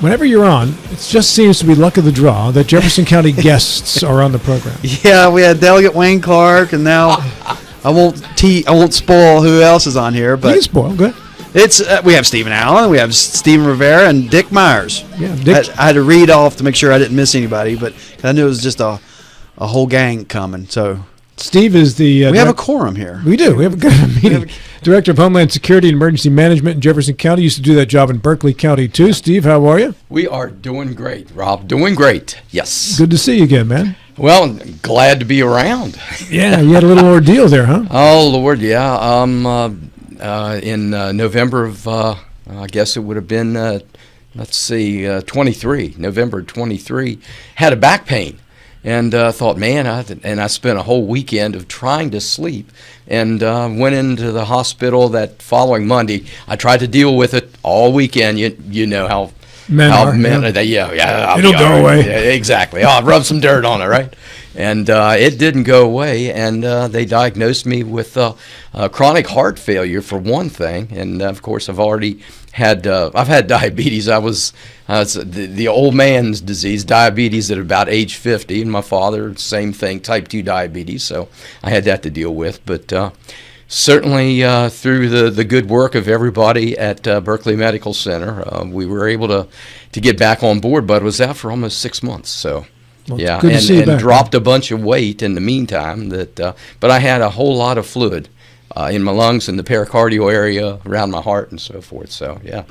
Whenever you're on, it just seems to be luck of the draw that Jefferson County guests are on the program. Yeah, we had Delegate Wayne Clark, and now I won't spoil who else is on here, but you can spoil. Good. It's we have Stephen Allen, we have Stephen Rivera, and Dick Myers. Yeah, Dick. I had to read off to make sure I didn't miss anybody, but I knew it was just a whole gang coming. So Steve is the. We have a quorum here. We do. We have a good meeting. Director of Homeland Security and Emergency Management in Jefferson County. Used to do that job in Berkeley County too. Steve, how are you? We are doing great, Rob. Doing great. Yes. Good to see you again, man. Well, glad to be around. Yeah, you had a little ordeal there, huh? Oh Lord, yeah. In November of, I guess it would have been, let's see, 23, November 23, had a back pain. And thought, man, I spent a whole weekend of trying to sleep, and went into the hospital that following Monday. I tried to deal with it all weekend. You know how Men yeah, it'll go away. Yeah, exactly. I'll rub some dirt on it, right? And it didn't go away, and they diagnosed me with chronic heart failure for one thing, and of course I've had diabetes. I was the old man's disease, diabetes at about age 50, and my father, same thing, type 2 diabetes, so I had that to deal with. But certainly through the good work of everybody at Berkeley Medical Center, we were able to get back on board, but I was out for almost 6 months, so. Well, yeah, good to see you and back, dropped a bunch of weight in the meantime. But I had a whole lot of fluid in my lungs and the pericardial area around my heart and so forth. So yeah,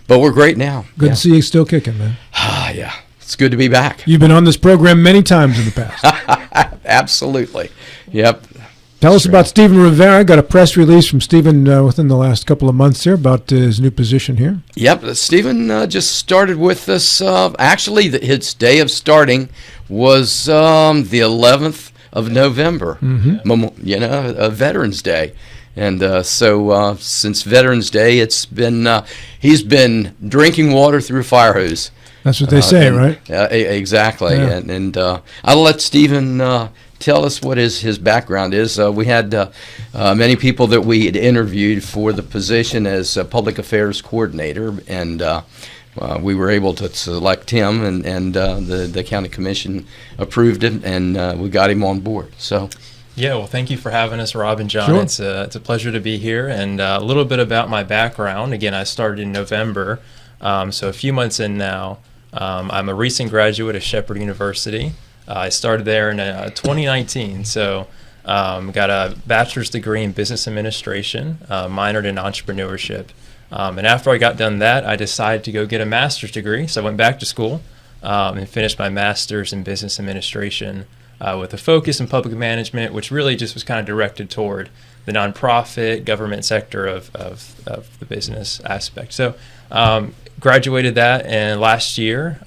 but we're great now. Good to see you still kicking, man. Yeah, it's good to be back. You've been on this program many times in the past. Absolutely. Yep. Tell us about Stephen Rivera. Got a press release from Stephen within the last couple of months here about his new position here. Yep, Stephen just started with us. Actually, his day of starting was the 11th of November, Veterans Day. And so since Veterans Day, he's been drinking water through a fire hose. That's what they say, right? Exactly. Yeah. And I'll let Stephen tell us what his background is. We had many people that we had interviewed for the position as public affairs coordinator, and we were able to select him, and the county commission approved it, and we got him on board. So. Yeah, well, thank you for having us, Rob and John. Sure. It's a pleasure to be here, and a little bit about my background. Again, I started in November, so a few months in now. I'm a recent graduate of Shepherd University. I started there in 2019, so got a bachelor's degree in business administration, minored in entrepreneurship. And after I got done that, I decided to go get a master's degree. So I went back to school and finished my master's in business administration with a focus in public management, which really just was kind of directed toward the nonprofit government sector of the business aspect. So graduated that last year.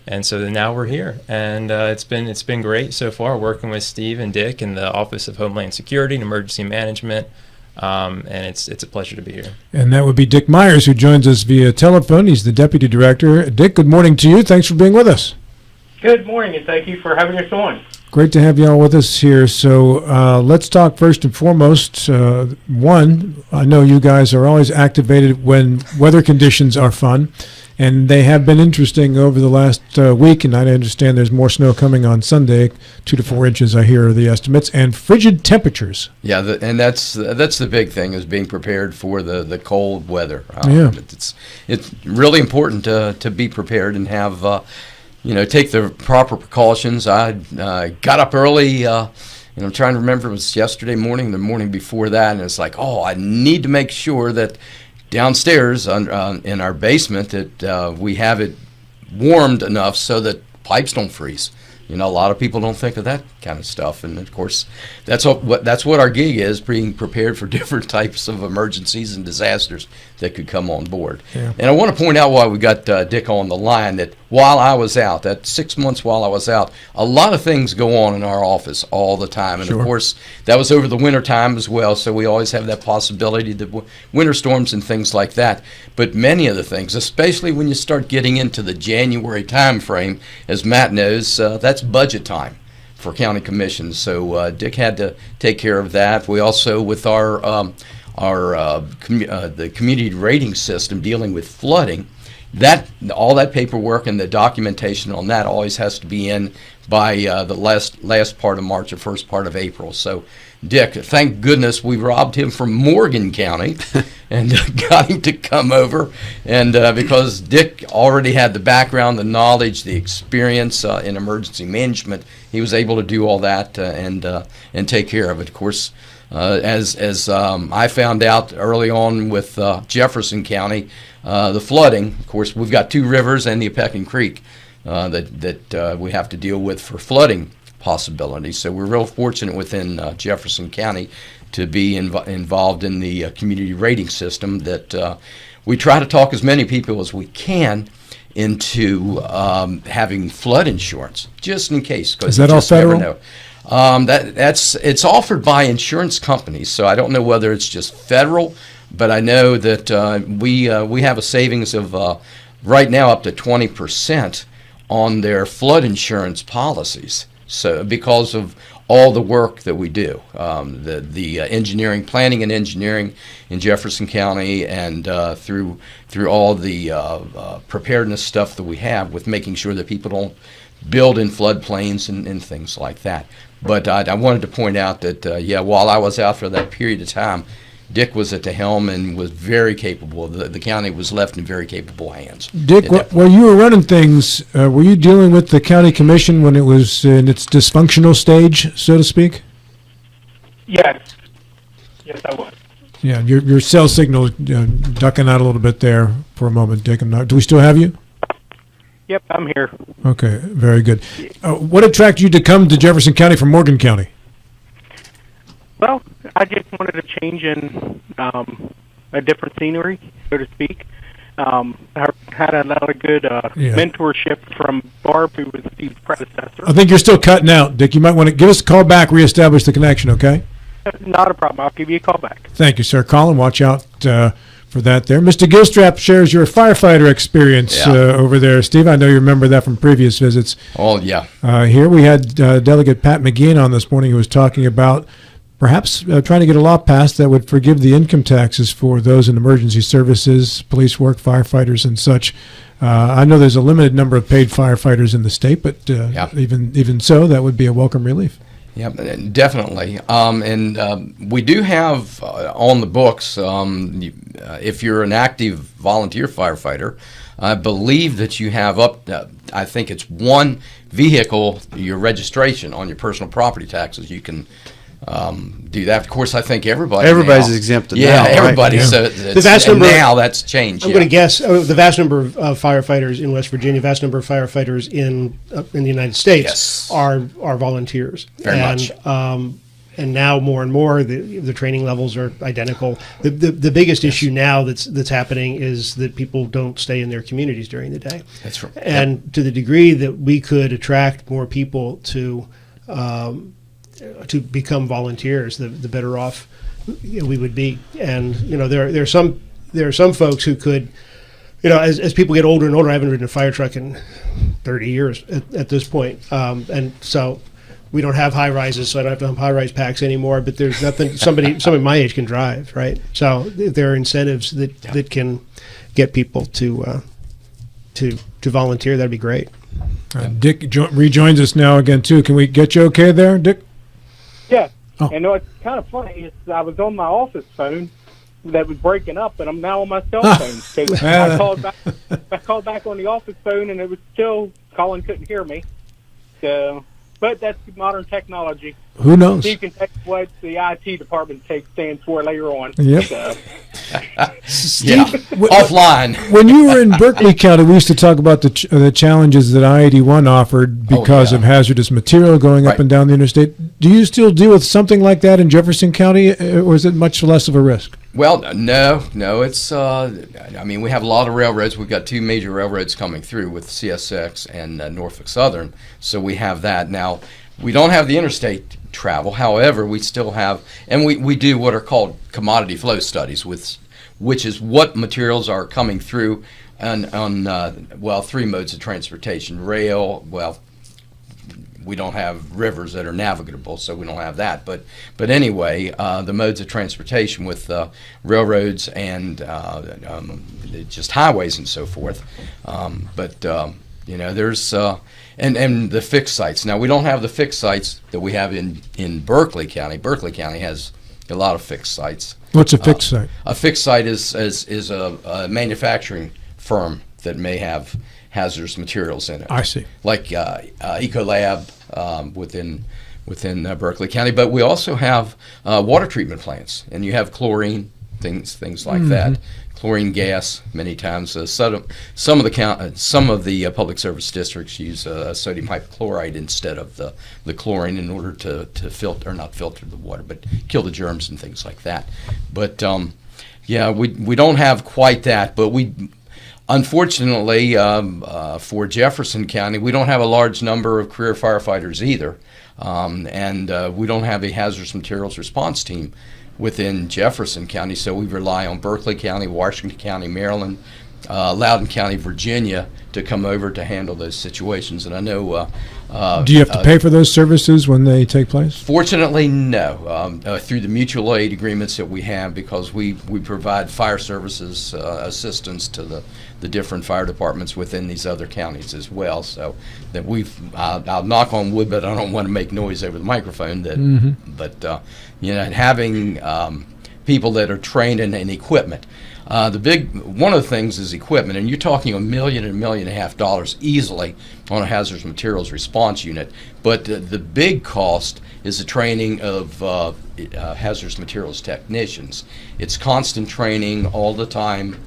And so now we're here, and it's been great so far working with Steve and Dick in the Office of Homeland Security and Emergency Management, and it's a pleasure to be here. And that would be Dick Myers, who joins us via telephone. He's the Deputy Director. Dick, good morning to you. Thanks for being with us. Good morning, and thank you for having us on. Great to have you all with us here. So let's talk first and foremost. One, I know you guys are always activated when weather conditions are fun. And they have been interesting over the last week, and I understand there's more snow coming on Sunday, 2 to 4 inches, I hear, are the estimates, and frigid temperatures. Yeah, and that's the big thing, is being prepared for the cold weather. It's really important to be prepared and have, take the proper precautions. I got up early, I'm trying to remember, it was yesterday morning, the morning before that, and it's like, I need to make sure that downstairs in our basement that we have it warmed enough so that pipes don't freeze. A lot of people don't think of that kind of stuff, and of course, that's what our gig is: being prepared for different types of emergencies and disasters that could come on board. Yeah. And I want to point out why we got Dick on the line, that while I was out, that 6 months while I was out, a lot of things go on in our office all the time, and Sure. Of course, that was over the winter time as well. So we always have that possibility, the winter storms and things like that. But many of the things, especially when you start getting into the January time frame, as Matt knows, that's budget time for county commissions. So Dick had to take care of that. We also, with the community rating system dealing with flooding, that all that paperwork and the documentation on that always has to be in by the last part of March or first part of April. So Dick, thank goodness we robbed him from Morgan County and got him to come over. And because Dick already had the background, the knowledge, the experience in emergency management, he was able to do all that and take care of it. Of course, as I found out early on with Jefferson County, the flooding, of course, we've got two rivers and the Apechan Creek that we have to deal with for flooding possibilities. So we're real fortunate within Jefferson County to be involved in the community rating system that we try to talk as many people as we can into having flood insurance, just in case. Is that all federal? It's offered by insurance companies, so I don't know whether it's just federal, but I know that we have a savings of right now up to 20% on their flood insurance policies. So because of all the work that we do, the engineering, planning and engineering in Jefferson County, and through all the preparedness stuff that we have with making sure that people don't build in floodplains and things like that. But I wanted to point out that, while I was out for that period of time, Dick was at the helm and was very capable. The county was left in very capable hands. Dick, while you were running things, were you dealing with the county commission when it was in its dysfunctional stage, so to speak? Yes. Yes, I was. Yeah, your cell signal ducking out a little bit there for a moment, Dick. Do we still have you? Yep, I'm here. Okay, very good. What attracted you to come to Jefferson County from Morgan County? Well, I just wanted a change in a different scenery, so to speak. I had a lot of good mentorship from Barb, who was Steve's predecessor. I think you're still cutting out, Dick. You might want to give us a call back, reestablish the connection, okay? Not a problem. I'll give you a call back. Thank you, sir. Colin, watch out for that there. Mr. Gilstrap shares your firefighter experience over there. Steve, I know you remember that from previous visits. Oh, yeah. Here we had Delegate Pat McGeehan on this morning who was talking about perhaps trying to get a law passed that would forgive the income taxes for those in emergency services, police work, firefighters, and such. I know there's a limited number of paid firefighters in the state, but even so, that would be a welcome relief. Yeah, definitely. And we do have on the books, if you're an active volunteer firefighter, I believe that you have I think it's one vehicle, your registration on your personal property taxes. You can do that. Of course, I think everybody's now, exempted. Yeah, now, everybody. Right? So the vast number now that's changed. I'm going to guess the vast number of firefighters in West Virginia, vast number of firefighters in the United States are volunteers. Very much. And now more and more the training levels are identical. The biggest issue now that's happening is that people don't stay in their communities during the day. That's right. And to the degree that we could attract more people to become volunteers, the better off we would be. And there are some folks who could, as people get older and older. I haven't ridden a fire truck in 30 years at this point, and so we don't have high rises, so I don't have to have high rise packs anymore. But there's nothing somebody my age can drive, right? So there are incentives that can get people to volunteer. That'd be great. Dick rejoins us now again too. Can we get you okay there, Dick? Yeah. Oh. And it's kind of funny. I was on my office phone that was breaking up, and I'm now on my cell phone. So I called back on the office phone, and it was still Colin couldn't hear me. So, but that's modern technology. Who knows? You can take what the IT department stands for later on. Yep. So. Offline. When you were in Berkeley County, we used to talk about the challenges that I-81 offered because of hazardous material going up and down the interstate. Do you still deal with something like that in Jefferson County, or is it much less of a risk? Well, no. It's, we have a lot of railroads. We've got two major railroads coming through with CSX and Norfolk Southern, so we have that. Now, we don't have the interstate travel. However, we still have, and we do what are called commodity flow studies, which is what materials are coming through on three modes of transportation: rail, we don't have rivers that are navigable, so we don't have that. But anyway, the modes of transportation with railroads and just highways and so forth. There's and the fixed sites. Now we don't have the fixed sites that we have in Berkeley County. Berkeley County has a lot of fixed sites. What's a fixed site? A fixed site is a manufacturing firm that may have hazardous materials in it. I see. Like Ecolab within Berkeley County, but we also have water treatment plants, and you have chlorine, things like that. Chlorine gas many times. Some of the public service districts use sodium hypochlorite instead of the chlorine in order to filter, or not filter the water, but kill the germs and things like that. But we don't have quite that, but we. Unfortunately, for Jefferson County, we don't have a large number of career firefighters either, and we don't have a hazardous materials response team within Jefferson County, so we rely on Berkeley County, Washington County, Maryland, Loudoun County, Virginia to come over to handle those situations. And I know. Do you have to pay for those services when they take place? Fortunately, no. Through the mutual aid agreements that we have, because we provide fire services assistance to the different fire departments within these other counties as well. So that I'll knock on wood, but I don't want to make noise over the microphone. But having people that are trained in equipment. One of the things is equipment, and you're talking $1 million and $1.5 million easily on a hazardous materials response unit. But the big cost is the training of hazardous materials technicians. It's constant training all the time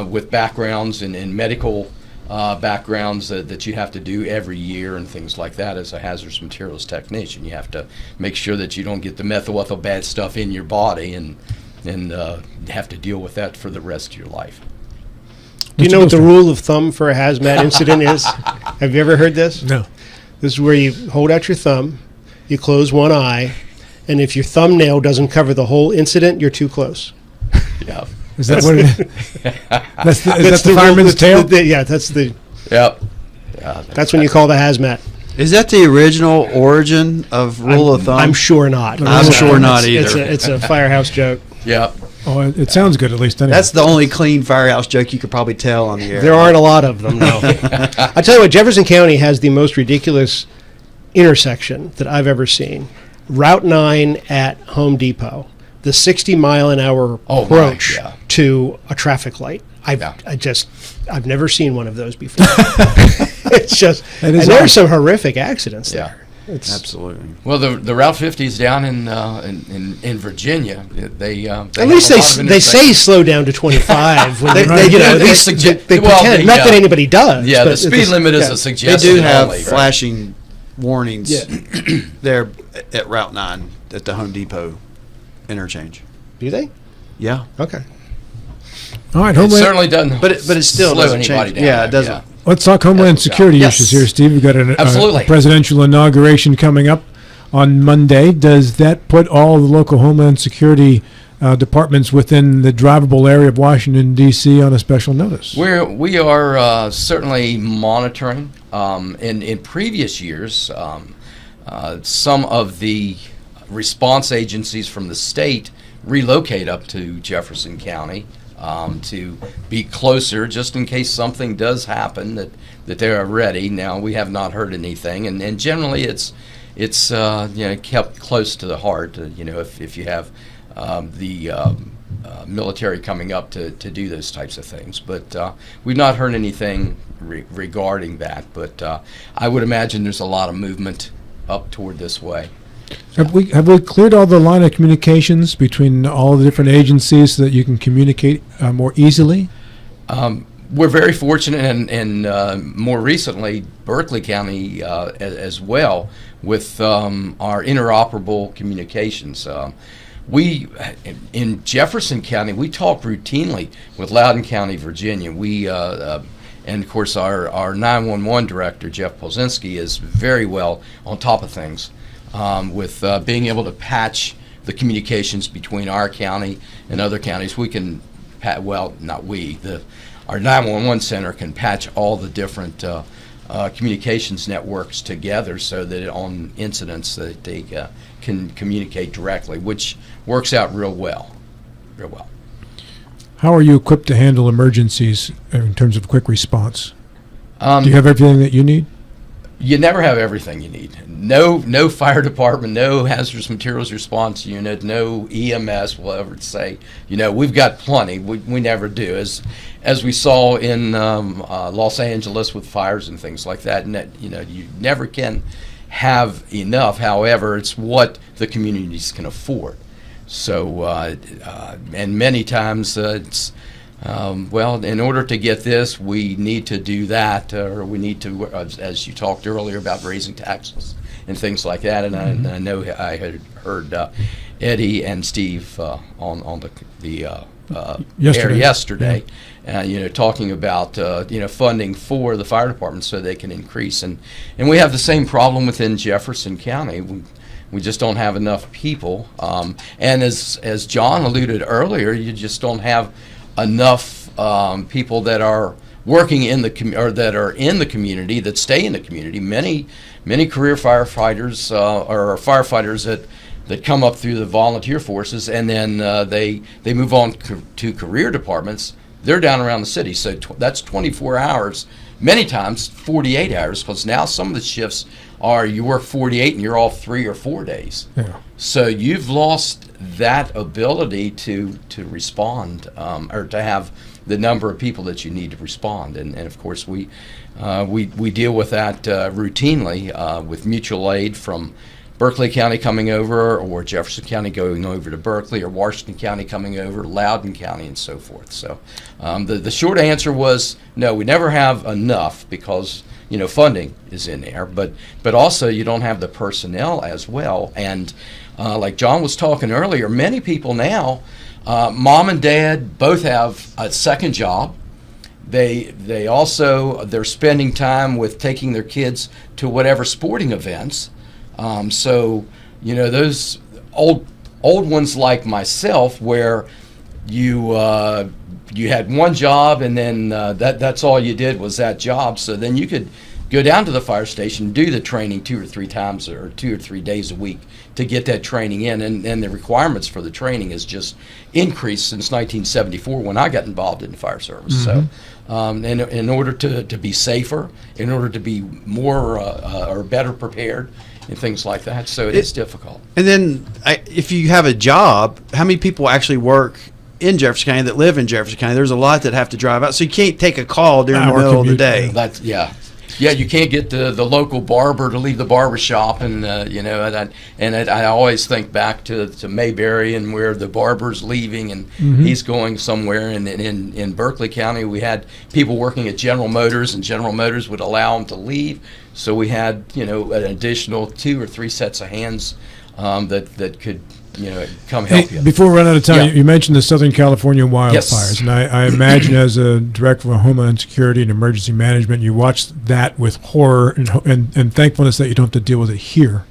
with backgrounds in medical backgrounds that you have to do every year and things like that. As a hazardous materials technician, you have to make sure that you don't get the methyl bad stuff in your body and have to deal with that for the rest of your life. Do you know what the rule of thumb for a hazmat incident is? Have you ever heard this? No. This is where you hold out your thumb, you close one eye, and if your thumbnail doesn't cover the whole incident, you're too close. Yeah. Is that what it is? That's the fireman's tale? That's the. Yep. That's when you call the hazmat. Is that the original origin of rule of thumb? I'm sure not. I'm sure not either. It's a firehouse joke. Yep. Oh, it sounds good at least. Anyway. That's the only clean firehouse joke you could probably tell on the air. There aren't a lot of them, no. I tell you what, Jefferson County has the most ridiculous intersection that I've ever seen. Route 9 at Home Depot. The 60-mile-an-hour approach to a traffic light. I've never seen one of those before. It's just, and there's some horrific accidents there. Absolutely. Well, the Route 50 is down in Virginia. They at least they say slow down to 25 when they suggest they pretend. Not that anybody does. Yeah, the speed limit is a suggestion. They do have flashing warnings there at Route 9 at the Home Depot interchange. Do they? Yeah. Okay. All right, It certainly doesn't. But it still slow doesn't anybody change. down. Yeah, it doesn't. Let's talk Homeland Security issues here, Steve. We've got a presidential inauguration coming up on Monday. Does that put all the local Homeland Security departments within the drivable area of Washington, D.C. on a special notice? We are certainly monitoring. In previous years, some of the response agencies from the state relocate up to Jefferson County to be closer, just in case something does happen, that they are ready. Now, we have not heard anything, and generally it's kept close to the heart. If you have the military coming up to do those types of things, but we've not heard anything regarding that. But I would imagine there's a lot of movement up toward this way. Have we cleared all the line of communications between all the different agencies so that you can communicate more easily? We're very fortunate, and more recently, Berkeley County as well, with our interoperable communications. We, in Jefferson County, we talk routinely with Loudoun County, Virginia. And of course, our 911 director, Jeff Polzinski, is very well on top of things. With being able to patch the communications between our county and other counties. We can, our 911 center can patch all the different communications networks together so that on incidents that they can communicate directly, which works out real well. How are you equipped to handle emergencies in terms of quick response? Do you have everything that you need? You never have everything you need. No fire department, no hazardous materials response unit, no EMS will ever say, we've got plenty. We never do. As we saw in Los Angeles with fires and things like that, and that, you never can have enough. However, it's what the communities can afford. So, and many times it's, in order to get this, we need to do that, or we need to, as you talked earlier about raising taxes and things like that. And I know I had heard Eddie and Steve on the air yesterday, talking about funding for the fire department so they can increase. And we have the same problem within Jefferson County. We just don't have enough people. And as John alluded earlier, you just don't have enough people that are working in the or that are in the community, that stay in the community. Many career firefighters or firefighters that come up through the volunteer forces, and then they move on to career departments. They're down around the city, so that's 24 hours. Many times 48 hours, because now some of the shifts are you work 48 and you're off 3 or 4 days. Yeah. So you've lost that ability to respond or to have the number of people that you need to respond. And of course we deal with that routinely with mutual aid from Berkeley County coming over, or Jefferson County going over to Berkeley, or Washington County coming over, Loudoun County, and so forth. So the short answer was no, we never have enough, because funding is in there, but also you don't have the personnel as well. And like John was talking earlier, many people now, mom and dad both have a second job. They also, they're spending time with taking their kids to whatever sporting events. So those old ones like myself, where you had one job, and then that's all you did was that job. So then you could go down to the fire station, do the training 2 or 3 times, or 2 or 3 days a week to get that training in. And the requirements for the training has just increased since 1974 when I got involved in the fire service. Mm-hmm. So in order to be safer, in order to be more or better prepared, and things like that. So it's difficult. And then if you have a job, how many people actually work in Jefferson County that live in Jefferson County? There's a lot that have to drive out. So you can't take a call during the middle of the day. Yeah, you can't get the local barber to leave the barber shop, and I always think back to Mayberry, and where the barber's leaving and he's going somewhere. And in Berkeley County, we had people working at General Motors, and General Motors would allow them to leave. So we had an additional 2 or 3 sets of hands that could come help you. Before we run out of time, you mentioned the Southern California wildfires, Yes. and I imagine as a director of Homeland Security and Emergency Management, you watched that with horror and thankfulness that you don't have to deal with it here.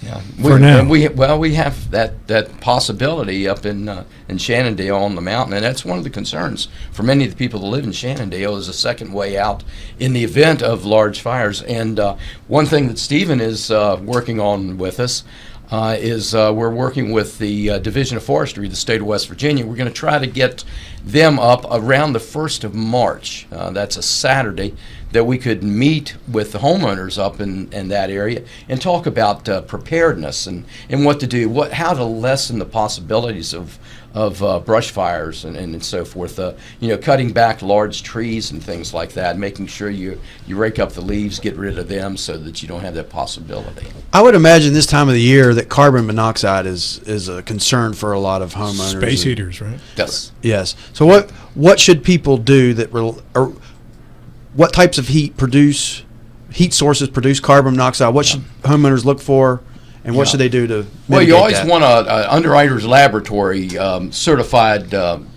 Yeah, now. And we have that possibility up in Shenandoah on the mountain, and that's one of the concerns for many of the people that live in Shenandoah, is a second way out in the event of large fires. And one thing that Stephen is working on with us is we're working with the Division of Forestry of the state of West Virginia. We're going to try to get them up around the 1st of March. That's a Saturday, that we could meet with the homeowners up in that area and talk about preparedness and what to do, how to lessen the possibilities of brush fires and so forth. Cutting back large trees and things like that, making sure you rake up the leaves, get rid of them, so that you don't have that possibility. I would imagine this time of the year that carbon monoxide is a concern for a lot of homeowners. Space heaters, right? Yes. So what should people do or what types of heat sources produce carbon monoxide? What should homeowners look for, and what should they do to mitigate Well, you always that? want a Underwriters Laboratory certified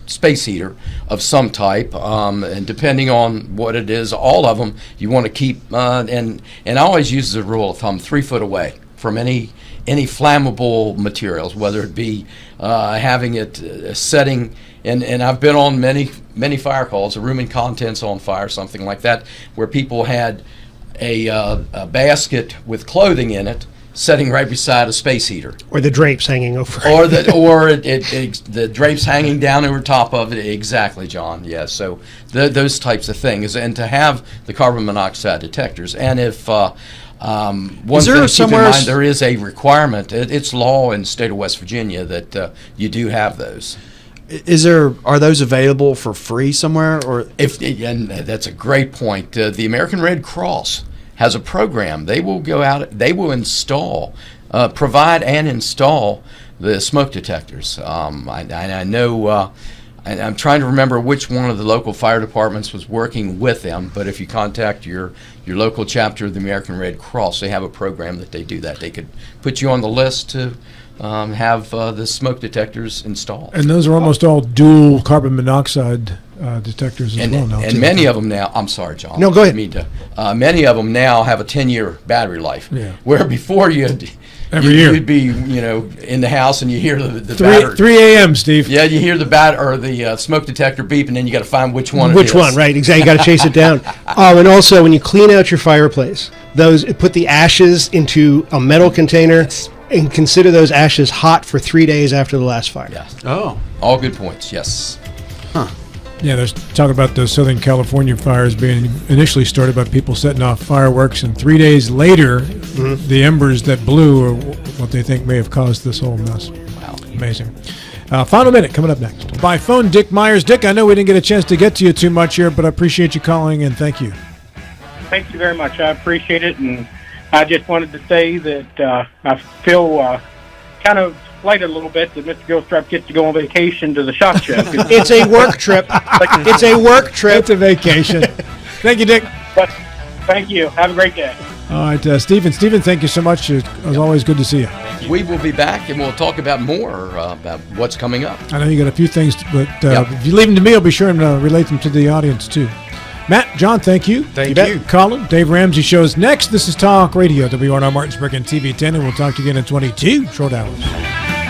space heater of some type, and depending on what it is, all of them you want to keep. And I always use the rule of thumb: 3 foot away from any flammable materials, whether it be having it setting. And I've been on many fire calls, a room and contents on fire, something like that, where people had a basket with clothing in it, sitting right beside a space heater, Or the drapes hanging over. or the drapes hanging down over top of it. Exactly, John. Yes. So those types of things, and to have the carbon monoxide detectors, and if one Is there thing to keep in somewhere mind, else- there is a requirement. It's law in the state of West Virginia that you do have those. Are those available for free somewhere, or And that's a great point. The American Red Cross has a program. They will go out. They will install, provide and install the smoke detectors. I know. I'm trying to remember which one of the local fire departments was working with them. But if you contact your local chapter of the American Red Cross, they have a program that they do that. They could put you on the list to have the smoke detectors installed. And those are almost all dual carbon monoxide detectors as well now. And too. many of them now, I'm sorry, John. No, go ahead. I didn't mean to, many of them now have a 10-year battery life. Yeah. Where before Every year. you'd be, in the house and you hear the 3 battery. a.m., Steve. Yeah, you hear the smoke detector beep, and then you got to find which one. Which one, right? Exactly. You got to chase it down. And also, when you clean out your fireplace, put the ashes into a metal container and consider those ashes hot for 3 days after the last fire. Yes. oh, All good points. Yes. Yeah, there's talk about the Southern California fires being initially started by people setting off fireworks, and 3 days later, the embers that blew are what they think may have caused this whole mess. Wow. Amazing. Final minute coming up next. By phone, Dick Myers. Dick, I know we didn't get a chance to get to you too much here, but I appreciate you calling, and thank you. Thank you very much. I appreciate it, and I just wanted to say that I feel kind of slighted a little bit that Mr. Gilstrap gets to go on vacation to the SHOT Show. It's a work trip. It's a work trip. It's a vacation. Thank you, Dick. But thank you. Have a great day. All right, Stephen. Stephen, thank you so much. It was always good to see you. We will be back, and we'll talk about more about what's coming up. I know you got a few things, but Yep. if you leave them to me, I'll be sure and relate them to the audience, too. Matt, John, thank you. Thank bet. you. Colin, Dave Ramsey shows next. This is Talk Radio, WRNR Martinsburg and TV 10, and we'll talk to you again in 22 short hours.